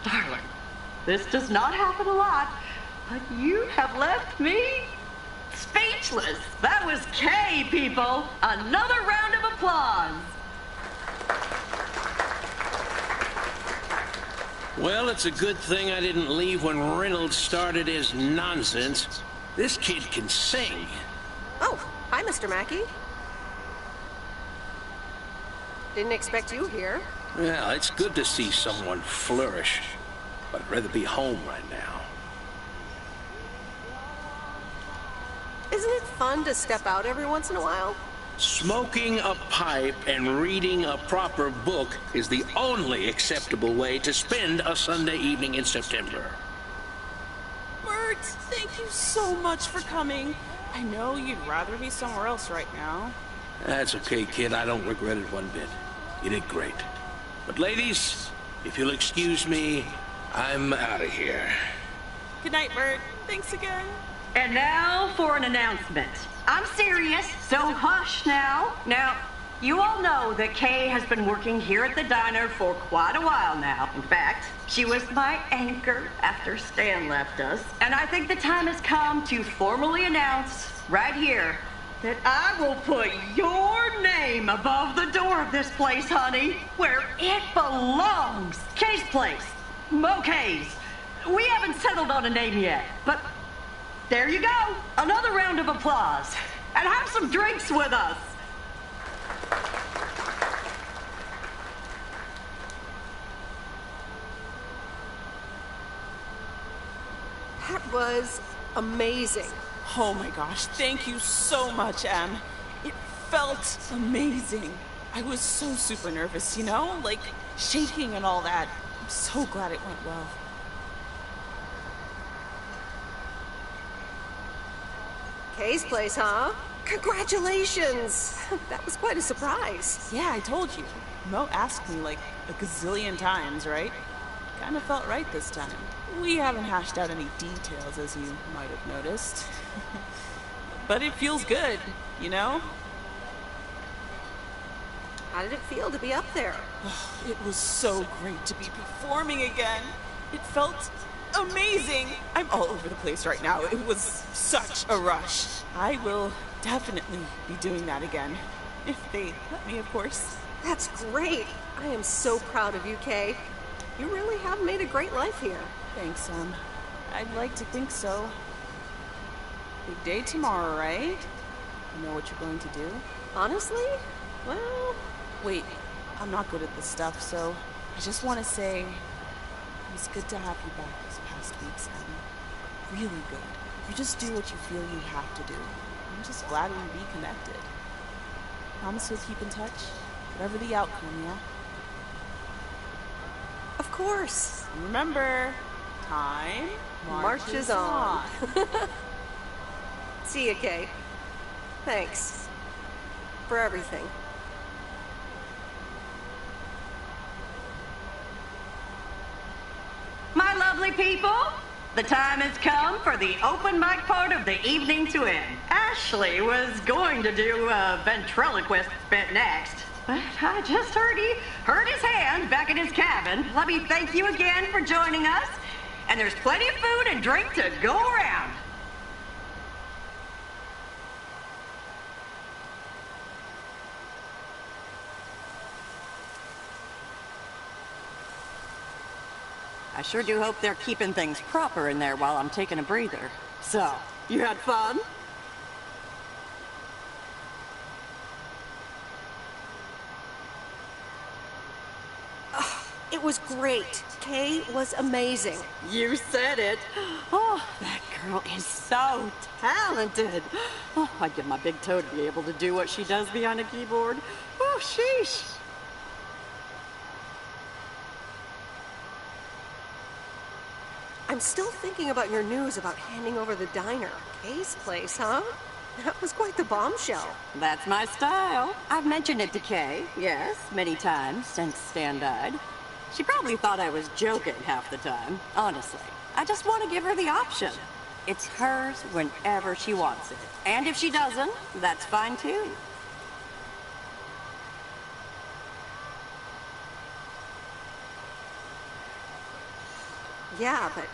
Darling, this does not happen a lot, but you have left me speechless. That was Kay, people. Another round of applause. Well, it's a good thing I didn't leave when Reynolds started his nonsense. This kid can sing. Oh, hi, Mr. Mackey. Didn't expect you here. Well, it's good to see someone flourish, but I'd rather be home right now. Isn't it fun to step out every once in a while? Smoking a pipe and reading a proper book is the only acceptable way to spend a Sunday evening in September. Bert, thank you so much for coming. I know you'd rather be somewhere else right now. That's okay, kid. I don't regret it one bit. You did great. But ladies, if you'll excuse me, I'm out of here. Good night, Bert. Thanks again. And now for an announcement. I'm serious, so hush now. Now, you all know that Kay has been working here at the diner for quite a while now. In fact, she was my anchor after Stan left us. And I think the time has come to formally announce right here that I will put your name above the door of this place, honey, where it belongs. Kay's Place. Mo Kay's. We haven't settled on a name yet, but there you go. Another round of applause. And have some drinks with us. That was amazing. Oh my gosh, thank you so much, Em. It felt amazing. I was so super nervous, you know? Like, shaking and all that. I'm so glad it went well. Kay's Place, huh? Congratulations! That was quite a surprise. Yeah, I told you. Mo asked me like a gazillion times, right? Kinda felt right this time. We haven't hashed out any details, as you might have noticed. But it feels good, you know? How did it feel to be up there? It was so great to be performing again. It felt amazing. I'm all over the place right now. It was such a rush. I will definitely be doing that again. If they let me, of course. That's great. I am so proud of you, Kay. You really have made a great life here. Thanks, Em. I'd like to think so. Big day tomorrow, right? You know what you're going to do? Honestly? Well... Wait, I'm not good at this stuff, so I just want to say it was good to have you back these past weeks, Em. Really good. You just do what you feel you have to do. I'm just glad we be connected. Promise you'll keep in touch, whatever the outcome, yeah? Of course. And remember, time marches on. See ya, Kay. Thanks. For everything. My lovely people, the time has come for the open mic part of the evening to end. Ashley was going to do a ventriloquist bit next, but I just heard he hurt his hand back in his cabin. Let me thank you again for joining us, and there's plenty of food and drink to go around. I sure do hope they're keeping things proper in there while I'm taking a breather. So, you had fun? It was great. Kay was amazing. You said it. Oh, that girl is so talented. Oh, I'd give my big toe to be able to do what she does behind a keyboard. Oh, sheesh. I'm still thinking about your news about handing over the diner. Kay's Place, huh? That was quite the bombshell. That's my style. I've mentioned it to Kay, yes, many times since Stan died. She probably thought I was joking half the time, honestly. I just want to give her the option. It's hers whenever she wants it. And if she doesn't, that's fine too. Yeah, but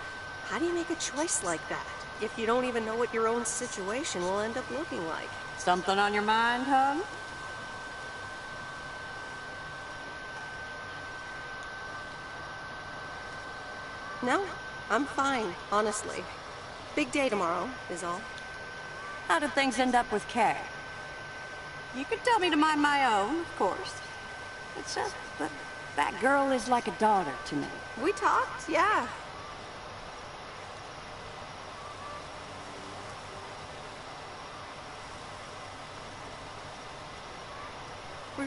how do you make a choice like that if you don't even know what your own situation will end up looking like? Something on your mind, hon? No, I'm fine, honestly. Big day tomorrow, is all. How did things end up with Kay? You could tell me to mind my own, of course. It's just that that girl is like a daughter to me. We talked, yeah.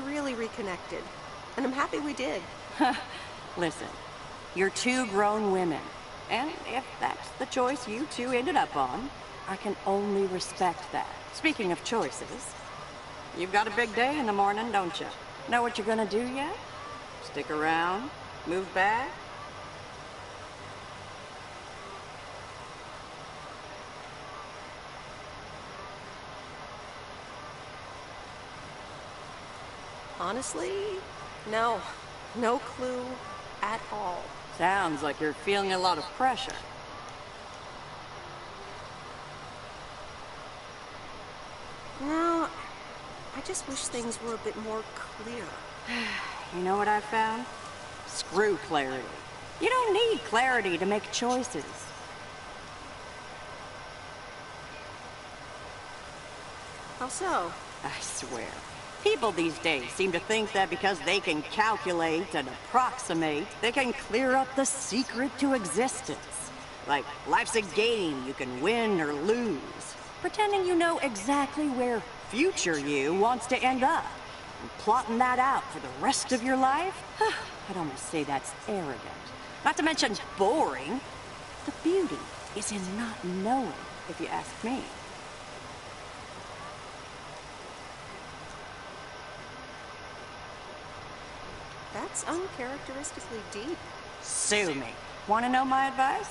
really reconnected. And I'm happy we did. Listen, you're two grown women. And if that's the choice you two ended up on, I can only respect that. Speaking of choices, you've got a big day in the morning, don't you? Know what you're gonna do yet? Stick around? Move back? Honestly, no. No clue at all. Sounds like you're feeling a lot of pressure. No, I just wish things were a bit more clear. You know what I found? Screw clarity. You don't need clarity to make choices. How so? I swear. People these days seem to think that because they can calculate and approximate, they can clear up the secret to existence. Like life's a game, you can win or lose. Pretending you know exactly where future you wants to end up. And plotting that out for the rest of your life? I'd almost say that's arrogant. Not to mention boring. The beauty is in not knowing, if you ask me. That's uncharacteristically deep. Sue me. Want to know my advice?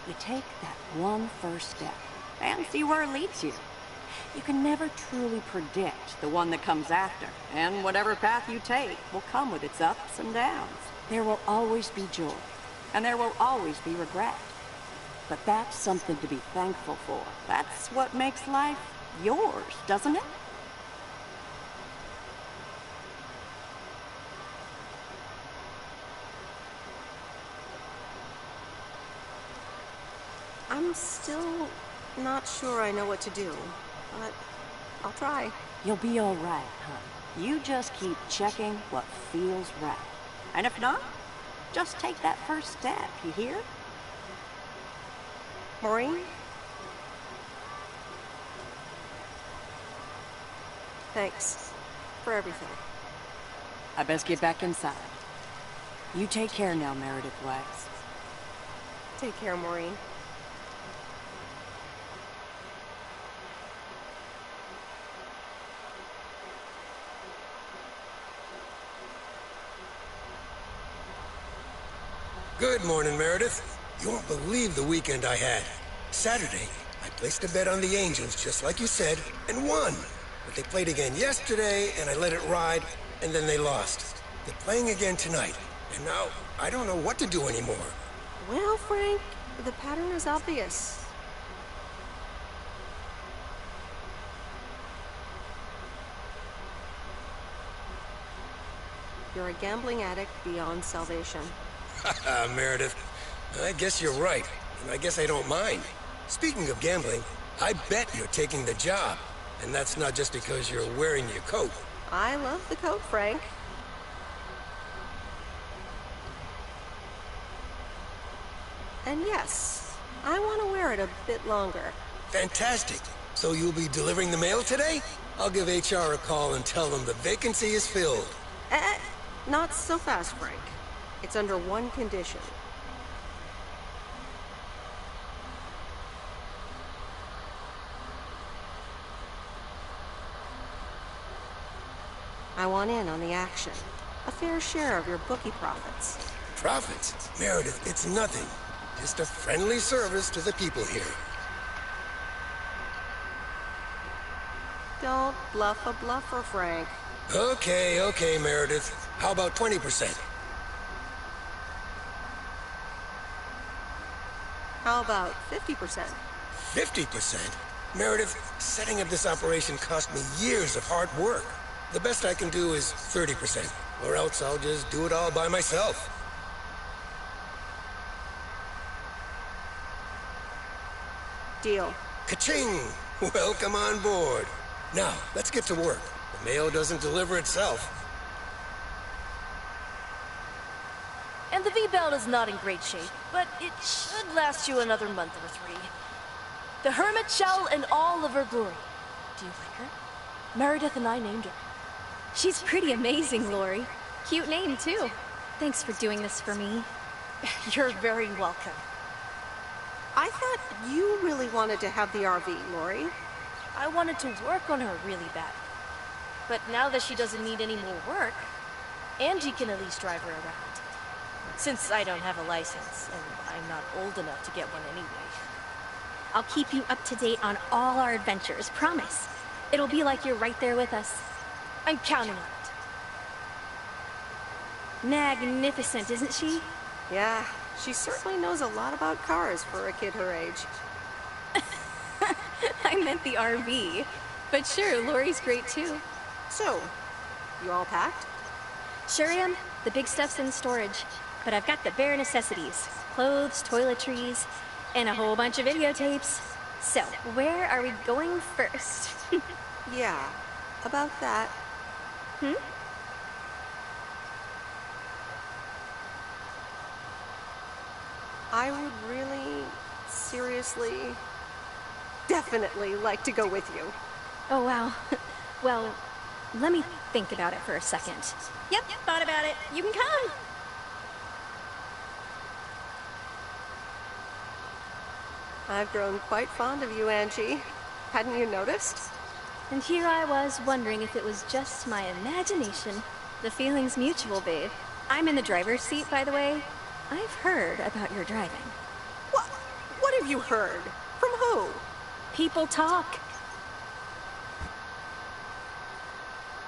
You take that one first step and see where it leads you. You can never truly predict the one that comes after, and whatever path you take will come with its ups and downs. There will always be joy, and there will always be regret. But that's something to be thankful for. That's what makes life yours, doesn't it? I'm still not sure I know what to do, but I'll try. You'll be all right, hon. You just keep checking what feels right. And if not, just take that first step, you hear? Maureen? Thanks for everything. I best get back inside. You take care now, Meredith Weiss. Take care, Maureen. Good morning, Meredith. You won't believe the weekend I had. Saturday, I placed a bet on the Angels, just like you said, and won. But they played again yesterday, and I let it ride, and then they lost. They're playing again tonight, and now I don't know what to do anymore. Well, Frank, the pattern is obvious. You're a gambling addict beyond salvation. Meredith, I guess you're right, and I guess I don't mind. Speaking of gambling, I bet you're taking the job, and that's not just because you're wearing your coat. I love the coat, Frank. And yes, I want to wear it a bit longer. Fantastic. So you'll be delivering the mail today? I'll give HR a call and tell them the vacancy is filled. Not so fast, Frank. It's under one condition. I want in on the action. A fair share of your bookie profits. Profits? Meredith, it's nothing. Just a friendly service to the people here. Don't bluff a bluffer, Frank. Okay, Meredith. How about 20%? How about 50%? 50%? Meredith, setting up this operation cost me years of hard work. The best I can do is 30%, or else I'll just do it all by myself. Deal. Ka-ching! Welcome on board. Now, let's get to work. The mail doesn't deliver itself. And the V-belt is not in great shape, but it should last you another month or 3. The Hermit Shell in all of her glory. Do you like her? Meredith and I named her. She's pretty amazing, Lori. Cute name, too. Thanks for doing this for me. You're very welcome. I thought you really wanted to have the RV, Lori. I wanted to work on her really bad. But now that she doesn't need any more work, Angie can at least drive her around. Since I don't have a license, and I'm not old enough to get one anyway. I'll keep you up to date on all our adventures, promise. It'll be like you're right there with us. I'm counting on it. Magnificent, isn't she? Yeah, she certainly knows a lot about cars for a kid her age. I meant the RV. But sure, Lori's great too. So, you all packed? Sure am. The big stuff's in storage. But I've got the bare necessities. Clothes, toiletries, and a whole bunch of videotapes. So, where are we going first? Yeah, about that. I would really, seriously, definitely like to go with you. Oh, wow. Well, let me think about it for a second. Yep, thought about it. You can come. I've grown quite fond of you, Angie. Hadn't you noticed? And here I was wondering if it was just my imagination. The feeling's mutual, babe. I'm in the driver's seat, by the way. I've heard about your driving. What have you heard? From who? People talk.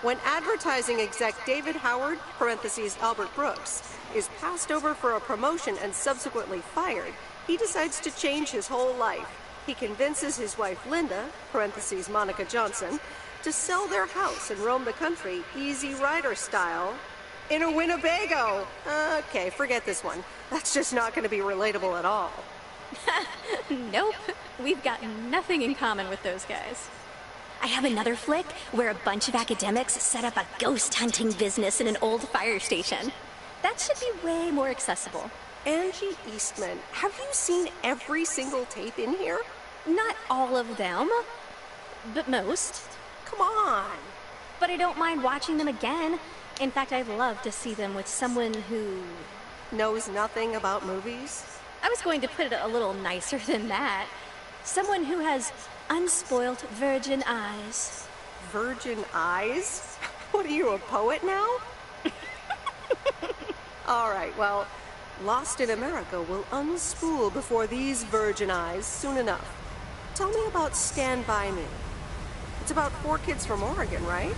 When advertising exec David Howard, parentheses Albert Brooks, is passed over for a promotion and subsequently fired, he decides to change his whole life. He convinces his wife Linda, parentheses Monica Johnson, to sell their house and roam the country Easy Rider style in a Winnebago. Okay, forget this one. That's just not going to be relatable at all. Nope. We've got nothing in common with those guys. I have another flick where a bunch of academics set up a ghost hunting business in an old fire station. That should be way more accessible. Angie Eastman, have you seen every single tape in here? Not all of them, but most. Come on. But I don't mind watching them again. In fact, I'd love to see them with someone who... knows nothing about movies? I was going to put it a little nicer than that. Someone who has unspoilt virgin eyes. Virgin eyes? What are you, a poet now? All right, well, Lost in America will unspool before these virgin eyes soon enough. Tell me about Stand By Me. It's about 4 kids from Oregon, right?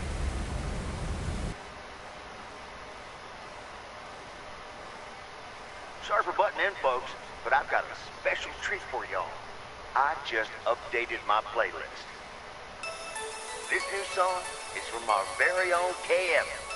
Sorry for butting in, folks, but I've got a special treat for y'all. I just updated my playlist. This new song is from our very own KF.